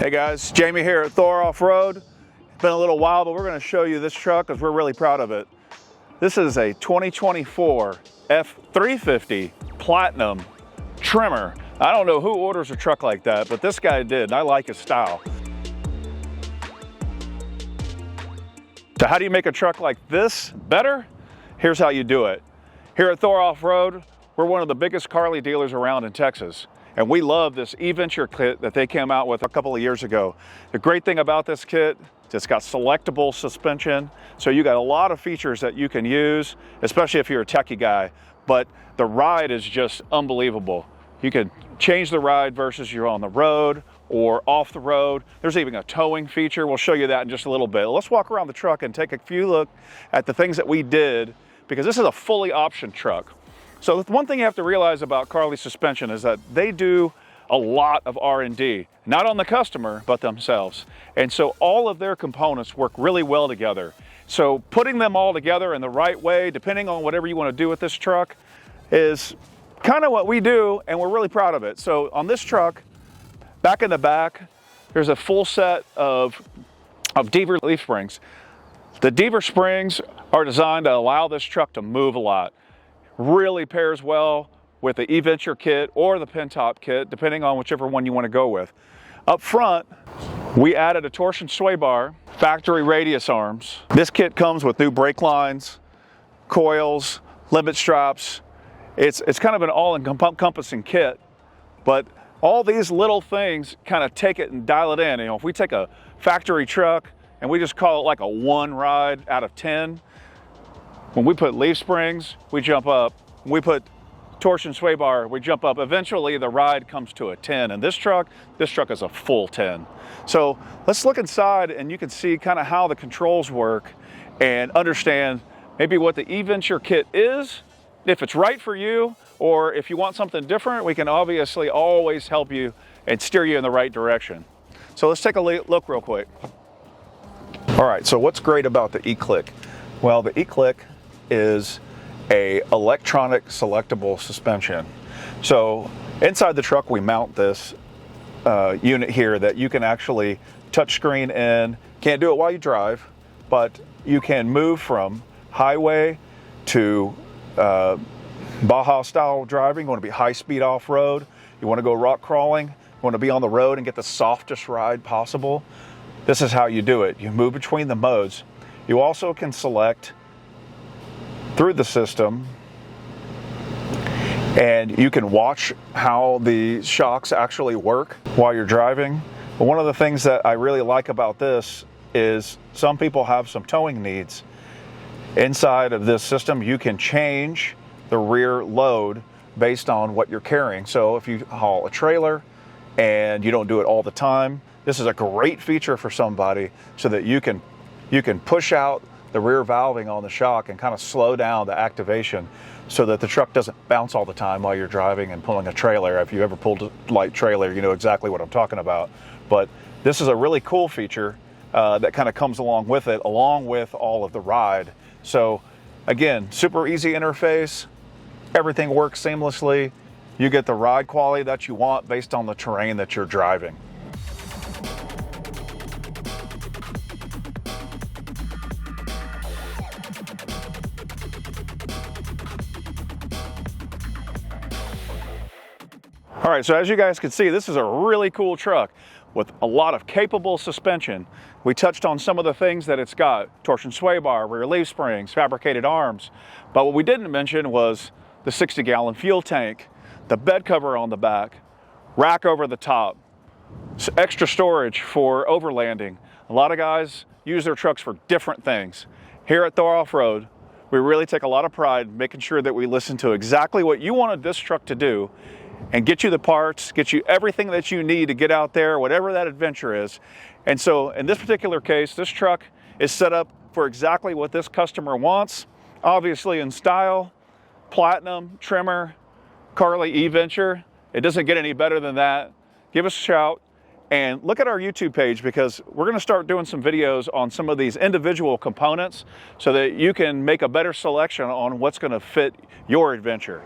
Hey guys, Jamie here at Thor Off-Road. It's been a little while, but we're going to show you this truck because we're really proud of it. This is a 2024 F350 Platinum Tremor. I don't know who orders a truck like that, but this guy did, and I like his style. So how do you make a truck like this better? Here's how you do it. Here at Thor Off-Road, we're one of the biggest Carli dealers around in Texas. And we love this E-Venture kit that they came out with a couple of years ago. The great thing about this kit, it's got selectable suspension. So you got a lot of features that you can use, especially if you're a techie guy. But the ride is just unbelievable. You can change the ride versus you're on the road or off the road. There's even a towing feature. We'll show you that in just a little bit. Let's walk around the truck and take a few look at the things that we did, because this is a fully optioned truck. So one thing you have to realize about Carli Suspension is that they do a lot of R&D, not on the customer, but themselves. And so all of their components work really well together. So putting them all together in the right way, depending on whatever you want to do with this truck, is kind of what we do, and we're really proud of it. So on this truck, back in the back, there's a full set of Deaver leaf springs. The Deaver springs are designed to allow this truck to move a lot. Really pairs well with the E-Venture kit or the Pentop kit, depending on whichever one you want to go with. Up front, we added a torsion sway bar, factory radius arms. This kit comes with new brake lines, coils, limit straps. It's kind of an all-encompassing kit, but all these little things kind of take it and dial it in. You know, if we take a factory truck and we just call it like a 1 ride out of 10, when we put leaf springs, we jump up. When we put torsion sway bar, we jump up. Eventually, the ride comes to a 10. And this truck is a full 10. So let's look inside, and you can see kind of how the controls work and understand maybe what the E-Venture kit is, if it's right for you, or if you want something different, we can obviously always help you and steer you in the right direction. So let's take a look real quick. All right, so what's great about the E-Click? Well, the E-Click is a electronic selectable suspension. So inside the truck, we mount this unit here that you can actually touch screen in. Can't do it while you drive, but you can move from highway to Baja style driving. You want to be high speed off road. You want to go rock crawling. You want to be on the road and get the softest ride possible. This is how you do it. You move between the modes. You also can select through the system, and you can watch how the shocks actually work while you're driving. But one of the things that I really like about this is some people have some towing needs. Inside of this system, you can change the rear load based on what you're carrying. So if you haul a trailer and you don't do it all the time, this is a great feature for somebody so that you can push out the rear valving on the shock and kind of slow down the activation so that the truck doesn't bounce all the time while you're driving and pulling a trailer. If you ever pulled a light trailer, you know exactly what I'm talking about. But this is a really cool feature that kind of comes along with it, along with all of the ride. So again, super easy interface. Everything works seamlessly. You get the ride quality that you want based on the terrain that you're driving. All right, so as you guys can see, this is a really cool truck with a lot of capable suspension. We touched on some of the things that it's got: torsion sway bar, rear leaf springs, fabricated arms. But what we didn't mention was the 60-gallon fuel tank, the bed cover on the back, rack over the top, extra storage for overlanding. A lot of guys use their trucks for different things. Here at Thor Off-Road, we really take a lot of pride in making sure that we listen to exactly what you wanted this truck to do and get you the parts, get you everything that you need to get out there, whatever that adventure is. And so in this particular case, this truck is set up for exactly what this customer wants. Obviously in style, Platinum, Tremor, Carli E-Venture. It doesn't get any better than that. Give us a shout and look at our YouTube page, because we're going to start doing some videos on some of these individual components so that you can make a better selection on what's going to fit your adventure.